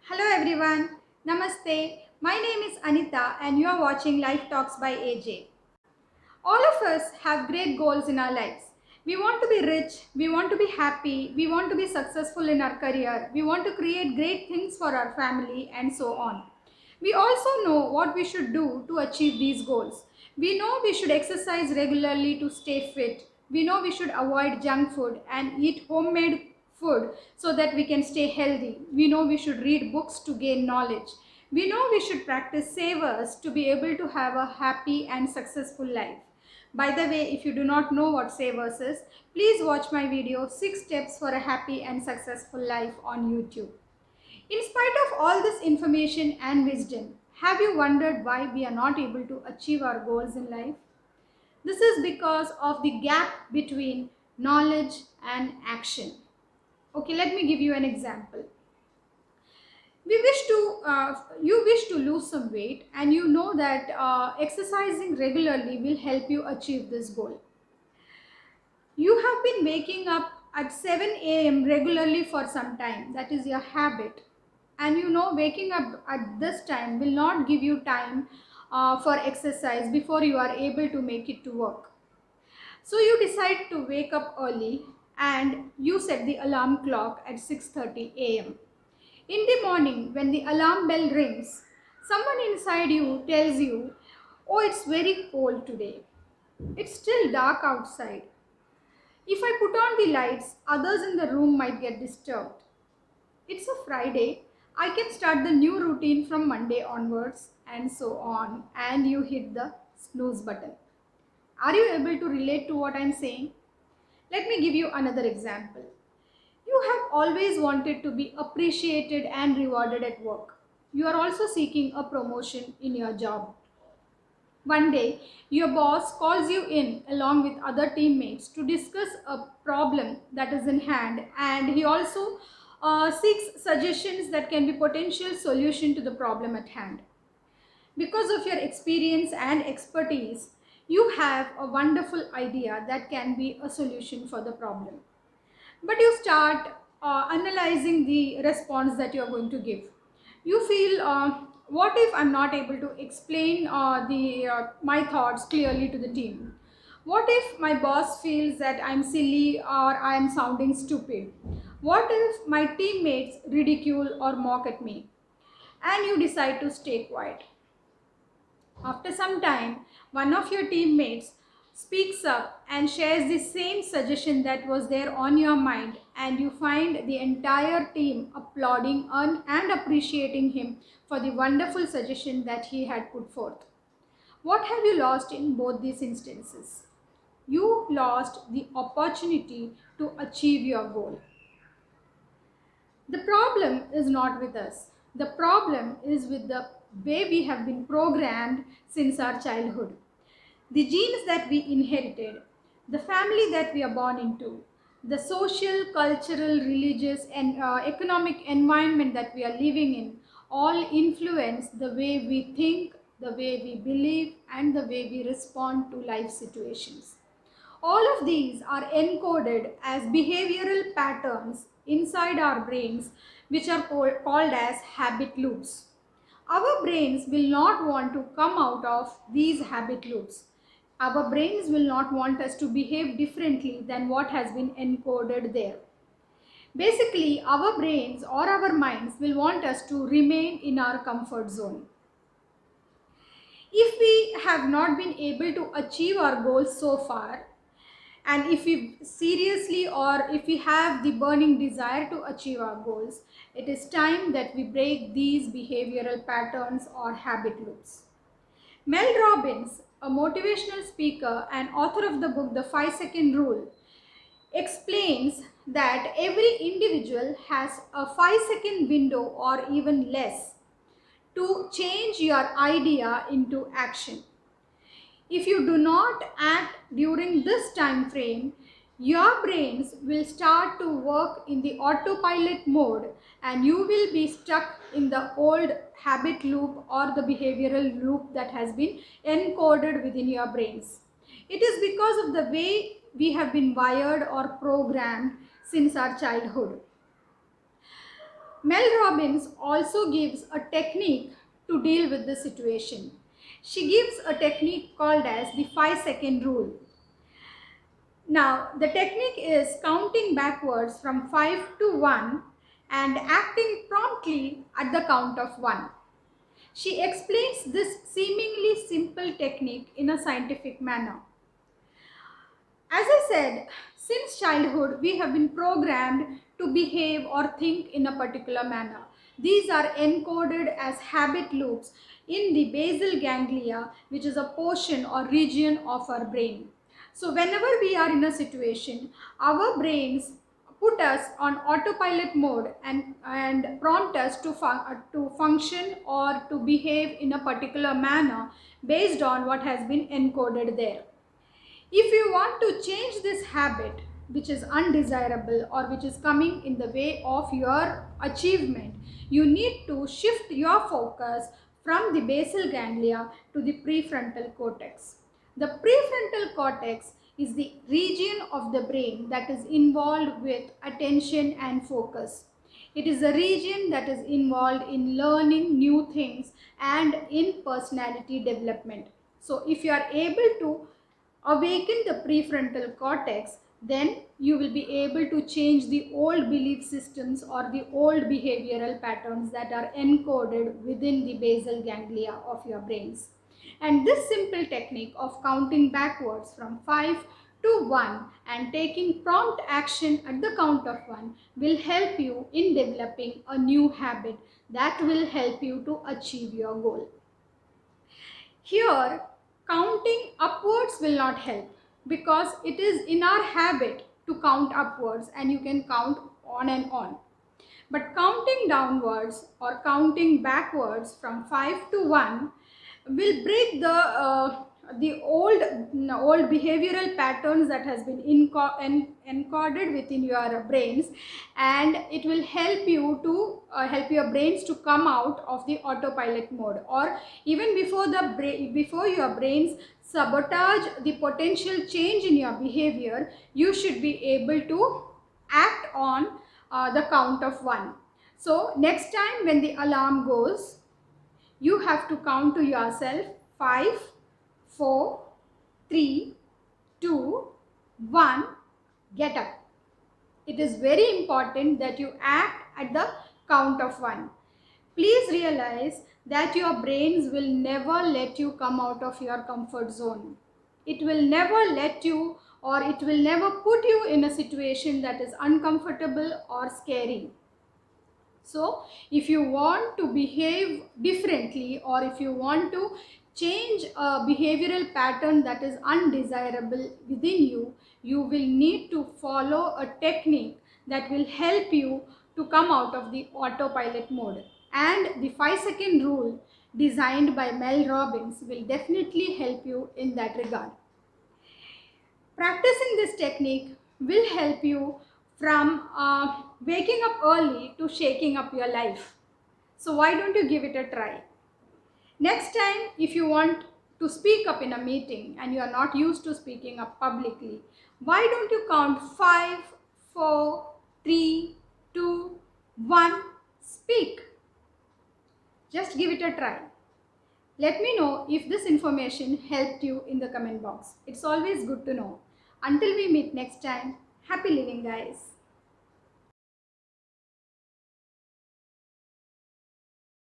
Hello everyone. Namaste. My name is Anita and you are watching Life Talks by AJ. All of us have great goals in our lives. We want to be rich, we want to be happy, we want to be successful in our career, we want to create great things for our family and so on. We also know what we should do to achieve these goals. We know we should exercise regularly to stay fit. We know we should avoid junk food and eat homemade food so that we can stay healthy. We know we should read books to gain knowledge. We know we should practice savers to be able to have a happy and successful life. By the way, if you do not know what savers is, please watch my video 6 steps for a happy and successful life on YouTube. In spite of all this information and wisdom, have you wondered why we are not able to achieve our goals in life? This is because of the gap between knowledge and action. Okay, let me give you an example. You wish to lose some weight and you know that exercising regularly will help you achieve this goal. You have been waking up at 7 a.m. regularly for some time. That is your habit. And you know waking up at this time will not give you time for exercise before you are able to make it to work. So you decide to wake up early and you set the alarm clock at 6:30 a.m. In the morning, when the alarm bell rings, someone inside you tells you, "Oh, it's very cold today. It's still dark outside. If I put on the lights, others in the room might get disturbed. It's a Friday. I can start the new routine from Monday onwards," and so on. And you hit the snooze button. Are you able to relate to what I'm saying? Let me give you another example. You have always wanted to be appreciated and rewarded at work. You are also seeking a promotion in your job. One day, your boss calls you in along with other teammates to discuss a problem that is in hand, and he also seeks suggestions that can be potential solution to the problem at hand. Because of your experience and expertise, you have a wonderful idea that can be a solution for the problem. But you start analyzing the response that you're going to give. You feel, what if I'm not able to explain my thoughts clearly to the team? What if my boss feels that I'm silly or I'm sounding stupid? What if my teammates ridicule or mock at me? And you decide to stay quiet. After some time, one of your teammates speaks up and shares the same suggestion that was there on your mind, and you find the entire team applauding and appreciating him for the wonderful suggestion that he had put forth. What have you lost in both these instances? You lost the opportunity to achieve your goal. The problem is not with us. The problem is with the way we have been programmed since our childhood. The genes that we inherited, the family that we are born into, the social, cultural, religious, and economic environment that we are living in all influence the way we think, the way we believe, and the way we respond to life situations. All of these are encoded as behavioral patterns inside our brains, which are called as habit loops. Our brains will not want to come out of these habit loops. Our brains will not want us to behave differently than what has been encoded there. Basically, our brains or our minds will want us to remain in our comfort zone. If we have not been able to achieve our goals so far, and if we seriously or if we have the burning desire to achieve our goals, it is time that we break these behavioral patterns or habit loops. Mel Robbins, a motivational speaker and author of the book The 5-Second Rule, explains that every individual has a 5-second window or even less to change your idea into action. If you do not act during this time frame, your brains will start to work in the autopilot mode and you will be stuck in the old habit loop or the behavioral loop that has been encoded within your brains. It is because of the way we have been wired or programmed since our childhood. Mel Robbins also gives a technique to deal with the situation. She gives a technique called as the 5-second rule. Now, the technique is counting backwards from 5 to 1 and acting promptly at the count of 1. She explains this seemingly simple technique in a scientific manner. As I said, since childhood, we have been programmed to behave or think in a particular manner. These are encoded as habit loops in the basal ganglia, which is a portion or region of our brain. So whenever we are in a situation, our brains put us on autopilot mode and prompt us to function or to behave in a particular manner based on what has been encoded there. If you want to change this habit, which is undesirable or which is coming in the way of your achievement, you need to shift your focus from the basal ganglia to the prefrontal cortex. The prefrontal cortex is the region of the brain that is involved with attention and focus. It is a region that is involved in learning new things and in personality development. So if you are able to awaken the prefrontal cortex, then you will be able to change the old belief systems or the old behavioral patterns that are encoded within the basal ganglia of your brains. And this simple technique of counting backwards from 5 to 1 and taking prompt action at the count of 1 will help you in developing a new habit that will help you to achieve your goal. Here, counting upwards will not help because it is in our habit to count upwards and you can count on and on. But counting downwards or counting backwards from 5 to 1 will break the old behavioral patterns that has been encoded within your brains, and it will help you to help your brains to come out of the autopilot mode, or even before your brains sabotage the potential change in your behavior, you should be able to act on the count of 1. So next time when the alarm goes, you have to count to yourself 5, 4, 3, 2, 1, get up. It is very important that you act at the count of 1. Please realize that your brains will never let you come out of your comfort zone. It will never let you, or it will never put you in a situation that is uncomfortable or scary. So if you want to behave differently, or if you want to change a behavioral pattern that is undesirable within you, you will need to follow a technique that will help you to come out of the autopilot mode. And the 5-second rule designed by Mel Robbins will definitely help you in that regard. Practicing this technique will help you from waking up early to shaking up your life. So why don't you give it a try? Next time, if you want to speak up in a meeting and you are not used to speaking up publicly, why don't you count 5, 4, 3, 2, 1, speak. Just give it a try. Let me know if this information helped you in the comment box. It's always good to know. Until we meet next time, happy living guys.